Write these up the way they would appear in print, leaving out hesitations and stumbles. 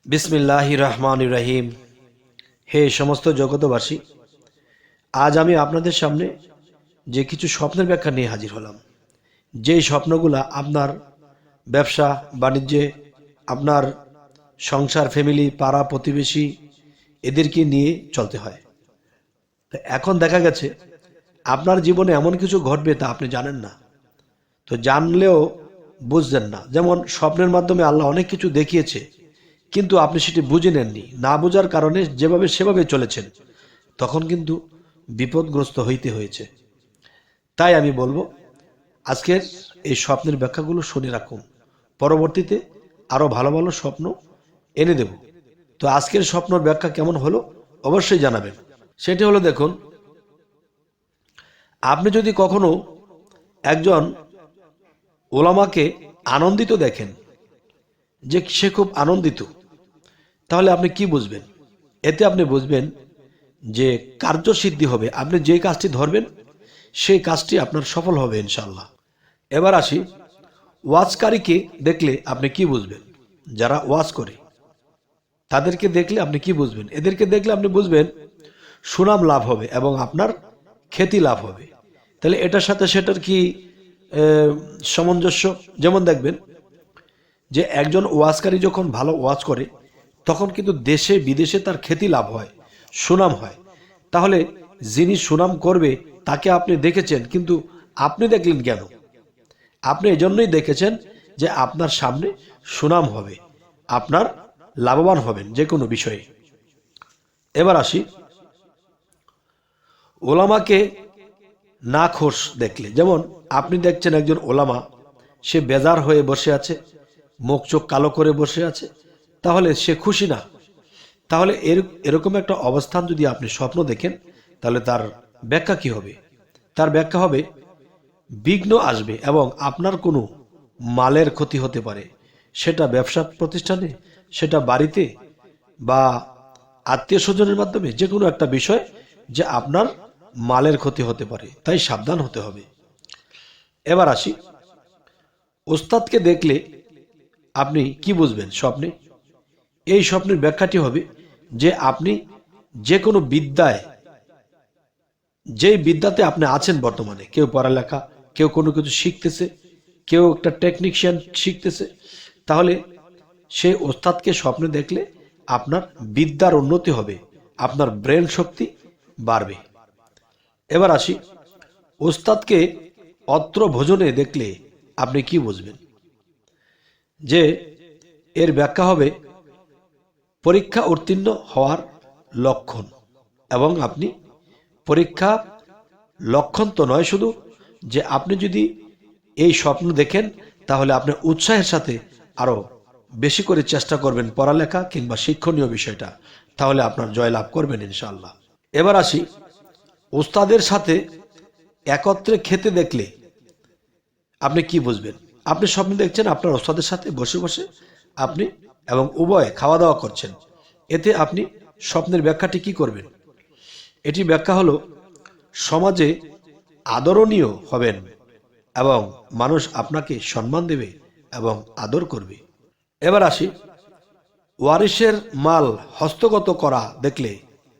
বিসমিল্লাহির রহমানির রহিম। হে সমস্ত জগতবাসী, আজ আমি আপনাদের সামনে যে কিছু স্বপ্নের ব্যাখ্যা নিয়ে হাজির হলাম। যেই স্বপ্নগুলা আপনার ব্যবসা বাণিজ্যে, আপনার সংসার, ফ্যামিলি, পাড়া প্রতিবেশী এদেরকে নিয়ে চলতে হয়। তো এখন দেখা গেছে আপনার জীবনে এমন কিছু ঘটবে তা আপনি জানেন না, তো জানলেও বুঝলেন না। যেমন স্বপ্নের মাধ্যমে আল্লাহ অনেক কিছু দেখিয়েছে, কিন্তু আপনি সেটি বুঝে নেননি। না বোঝার কারণে যেভাবে সেভাবে চলেছেন, তখন কিন্তু বিপদগ্রস্ত হইতে হয়েছে। তাই আমি বলবো, আজকের এই স্বপ্নের ব্যাখ্যাগুলো শুনে রাখুন, পরবর্তীতে আরও ভালো ভালো স্বপ্ন এনে দেব। তো আজকের স্বপ্নের ব্যাখ্যা কেমন হলো অবশ্যই জানাবেন। সেটি হলো, দেখুন, আপনি যদি কখনো একজন ওলামাকে আনন্দিত দেখেন, যে সে খুব আনন্দিত, তাহলে আপনি কি বুঝবেন? এতে আপনি বুঝবেন যে কার্যসিদ্ধি হবে। আপনি যে কাজটি ধরবেন সেই কাজটি আপনার সফল হবে ইনশাল্লাহ। এবার আসি, ওয়াজকারীকে দেখলে আপনি কি বুঝবেন? যারা ওয়াজ করে তাদেরকে দেখলে আপনি কি বুঝবেন? এদেরকে দেখলে আপনি বুঝবেন সুনাম লাভ হবে এবং আপনার খ্যাতি লাভ হবে। তাহলে এটার সাথে সেটার কি সামঞ্জস্য? যেমন দেখবেন যে একজন ওয়াজকারী যখন ভালো ওয়াজ করে, তখন কিন্তু দেশে বিদেশে তার খ্যাতি লাভ হয়, সুনাম হয়। তাহলে যিনি সুনাম করবে তাকে আপনি দেখেছেন, কিন্তু আপনি দেখলেন কেন? আপনি এজন্যই দেখেছেন যে আপনার সামনে সুনাম হবে, আপনার লাভবান হবেন যে কোনো বিষয়ে। এবার আসি, ওলামাকে নাখোশ দেখলে, যেমন আপনি দেখছেন একজন ওলামা, সে বেজার হয়ে বসে আছে, মুখ চোখ কালো করে বসে আছে, তাহলে সে খুশি না। তাহলে এরকম একটা অবস্থান যদি আপনি স্বপ্ন দেখেন, তাহলে তার ব্যাখ্যা কি হবে? তার ব্যাখ্যা হবে বিঘ্ন আসবে এবং আপনার কোনো মালের ক্ষতি হতে পারে। সেটা ব্যবসা প্রতিষ্ঠানে, সেটা বাড়িতে, বা আত্মীয় স্বজনের মাধ্যমে, যে কোনো একটা বিষয় যে আপনার মালের ক্ষতি হতে পারে, তাই সাবধান হতে হবে। এবার আসি, ওস্তাদকে দেখলে আপনি কি বুঝবেন স্বপ্নে? এই স্বপ্নের ব্যাখ্যাটি হবে যে আপনি যে কোনো বিদ্যায়, যেই বিদ্যাতে আপনি আছেন বর্তমানে, কেউ পড়ালেখা, কেউ কোনো কিছু শিখতেছে, কেউ একটা টেকনিশিয়ান শিখতেছে, তাহলে সেই ওস্তাদকে স্বপ্নে দেখলে আপনার বিদ্যার উন্নতি হবে, আপনার ব্রেন শক্তি বাড়বে। এবার আসি, ওস্তাদকে অত্র ভোজনে দেখলে আপনি কি বুঝবেন? যে এর ব্যাখ্যা হবে পরীক্ষা উত্তীর্ণ হওয়ার লক্ষণ। এবং আপনি পরীক্ষা লক্ষণ তো নয় শুধু, যে আপনি যদি এই স্বপ্ন দেখেন, তাহলে আপনি উৎসাহের সাথে আরো বেশি করে চেষ্টা করবেন পড়ালেখা কিংবা শিক্ষণীয় বিষয়টা, তাহলে আপনার জয়লাভ করবেন ইনশাআল্লাহ। এবার আসি, ওস্তাদের সাথে একত্রে খেতে দেখলে আপনি কি বুঝবেন? আপনি স্বপ্ন দেখছেন আপনার ওস্তাদের সাথে বসে বসে আপনি এবং উভয়ে খাওয়া দাওয়া করছেন। এতে আপনি স্বপ্নের ব্যাখ্যাটি কি করবেন? এটি ব্যাখ্যা হলো সমাজে আদরণীয় হবেন এবং মানুষ আপনাকে সম্মান দেবে এবং আদর করবে। এবার আসি, ওয়ারিশের মাল হস্তগত করা দেখলে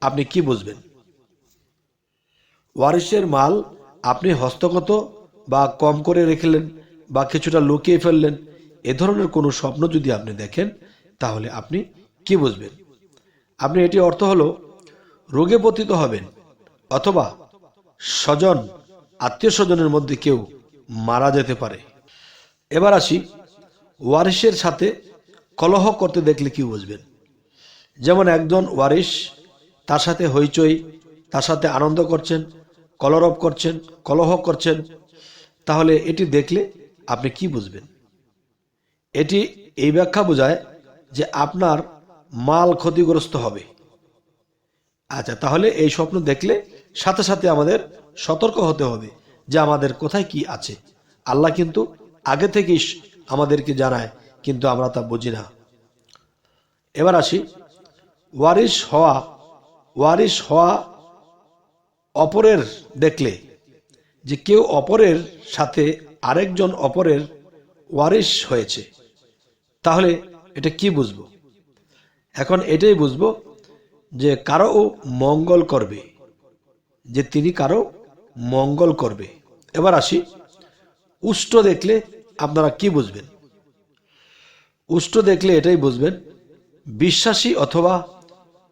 আপনি কি বুঝবেন? ওয়ারিশের মাল আপনি হস্তগত বা কম করে রেখেলেন বা কিছুটা লুকিয়ে ফেললেন, এ ধরনের কোনো স্বপ্ন যদি আপনি দেখেন, তাহলে আপনি কি বুঝবেন? আপনি এটি অর্থ হলো রোগে পতিত হবেন, অথবা স্বজন, আত্মীয় স্বজনের মধ্যে কেউ মারা যেতে পারে। এবার আসি, ওয়ারিশের সাথে কলহ করতে দেখলে কি বুঝবেন? যেমন একজন ওয়ারিশ, তার সাথে হইচই, তার সাথে আনন্দ করছেন, কলরব করছেন, কলহ করছেন, তাহলে এটি দেখলে আপনি কি বুঝবেন? এটি এই ব্যাখ্যা বোঝায় যে আপনার মাল ক্ষতিগ্রস্ত হবে। আচ্ছা, তাহলে এই স্বপ্ন দেখলে সাথে সাথে আমাদের সতর্ক হতে হবে যে আমাদের কোথায় কি আছে। আল্লাহ কিন্তু আগে থেকেই আমাদেরকে জানায়, কিন্তু আমরা তা বুঝি না। এবার আসি, ওয়ারিশ হওয়া অপরের দেখলে, যে কেউ অপরের সাথে আরেকজন অপরের ওয়ারিশ হয়েছে, তাহলে এটা কি বুঝবো? এখন এটাই বুঝবো যে কারো মঙ্গল করবে, যে তিনি কারো মঙ্গল করবে। এবার আসি, উষ্ট্র দেখলে আপনারা কি বুঝবেন? উষ্ট্র দেখলে এটাই বুঝবেন বিশ্বাসী অথবা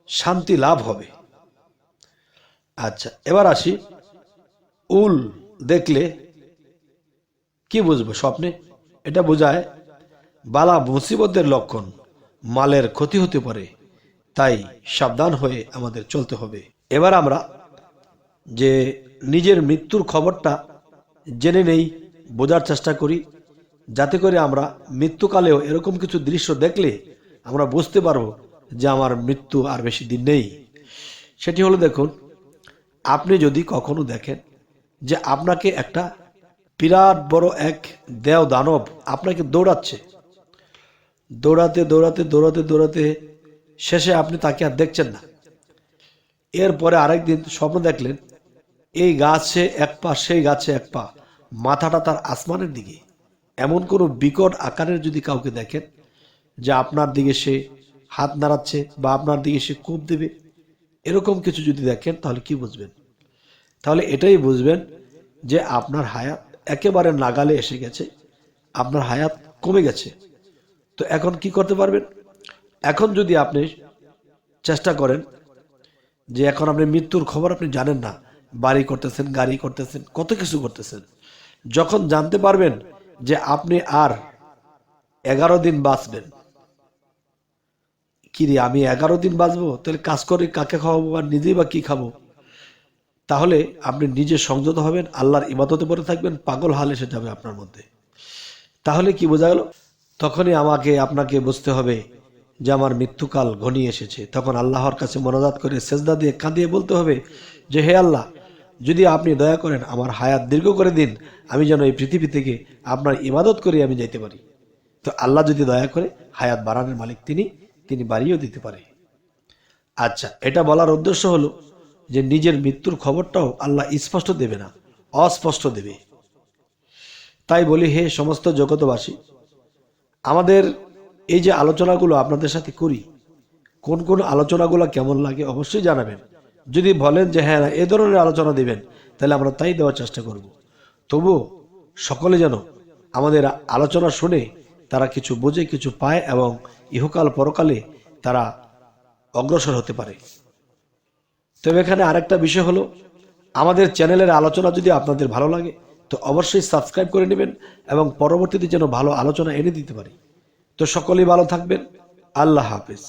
শান্তি লাভ হবে। আচ্ছা, এবার আসি, উল দেখলে কি বুঝবো? স্বপ্নে এটা বোঝায় বালা মুসিবতের লক্ষণ, মালের ক্ষতি হতে পারে, তাই সাবধান হয়ে আমাদের চলতে হবে। এবার আমরা যে নিজের মৃত্যুর খবরটা জেনে নেই, বোঝার চেষ্টা করি, যাতে করে আমরা মৃত্যুকালেও এরকম কিছু দৃশ্য দেখলে আমরা বুঝতে পারবো যে আমার মৃত্যু আর বেশি দিন নেই। সেটি হলো, দেখুন, আপনি যদি কখনো দেখেন যে আপনাকে একটা বিরাট বড় এক দেও দানব আপনাকে দৌড়াচ্ছে, দৌড়াতে দৌড়াতে দৌড়াতে দৌড়াতে শেষে আপনি তাকে আর দেখছেন না। এরপরে আরেকদিন স্বপ্ন দেখলেন এই গাছে এক পা, সেই গাছে এক পা, মাথাটা তার আসমানের দিকে। এমন কোনো বিকট আকারের যদি কাউকে দেখেন যে আপনার দিকে সে হাত নাড়াচ্ছে বা আপনার দিকে সে কোপ দেবে, এরকম কিছু যদি দেখেন, তাহলে কি বুঝবেন? তাহলে এটাই বুঝবেন যে আপনার হায়াত একেবারে নাগালে এসে গেছে, আপনার হায়াত কমে গেছে। তো এখন কি করতে পারবেন? এখন যদি আপনি চেষ্টা করেন যে এখন আপনি মৃত্যুর খবর আপনি জানেন না, বাড়ি করতেছেন, গাড়ি করতেছেন, কত কিছু করতেছেন, যখন জানতে পারবেন যে আপনি আর 11 দিন বাঁচবেন, কি রে আমি 11 দিন বাঁচবো, তাহলে কাজ করে কাকে খাওয়াবো আর নিজেই বা কি খাবো? তাহলে আপনি নিজে সংযত হবেন, আল্লাহর ইবাদতে পড়ে থাকবেন, পাগল হাল এসে যাবে আপনার মধ্যে। তাহলে কি বোঝা গেল? তখনই আপনাকে বুঝতে হবে যে আমার মৃত্যুকাল ঘনিয়ে এসেছে। তখন আল্লাহর কাছে মোনাজাত করে সেজদা দিয়ে কাঁদিয়ে বলতে হবে যে হে আল্লাহ, যদি আপনি দয়া করেন আমার হায়াত দীর্ঘ করে দিন, আমি যেন এই পৃথিবী থেকে আপনার ইবাদত করে আমি যাইতে পারি। তো আল্লাহ যদি দয়া করে হায়াত বাড়ানোর মালিক তিনি বাড়িয়েও দিতে পারে। আচ্ছা, এটা বলার উদ্দেশ্য হলো যে নিজের মৃত্যুর খবরটাও আল্লাহ স্পষ্ট দেবে না, অস্পষ্ট দেবে। তাই বলি, হে সমস্ত জগতবাসী, আমাদের এই যে আলোচনাগুলো আপনাদের সাথে করি, কোন কোন আলোচনাগুলো কেমন লাগে অবশ্যই জানাবেন। যদি বলেন যে হ্যাঁ এ ধরনের আলোচনা দিবেন, তাহলে আমরা তাই দেওয়ার চেষ্টা করব। তবুও সকলে যেন আমাদের আলোচনা শুনে তারা কিছু বোঝে, কিছু পায় এবং ইহকাল পরকালে তারা অগ্রসর হতে পারে। তবে এখানে আরেকটা বিষয় হলো, আমাদের চ্যানেলের আলোচনা যদি আপনাদের ভালো লাগে তো অবশ্যই সাবস্ক্রাইব করে নেবেন এবং পরবর্তীতে যেন ভালো আলোচনা এনে দিতে পারি। তো সকলেই ভালো থাকবেন। আল্লাহ হাফেজ।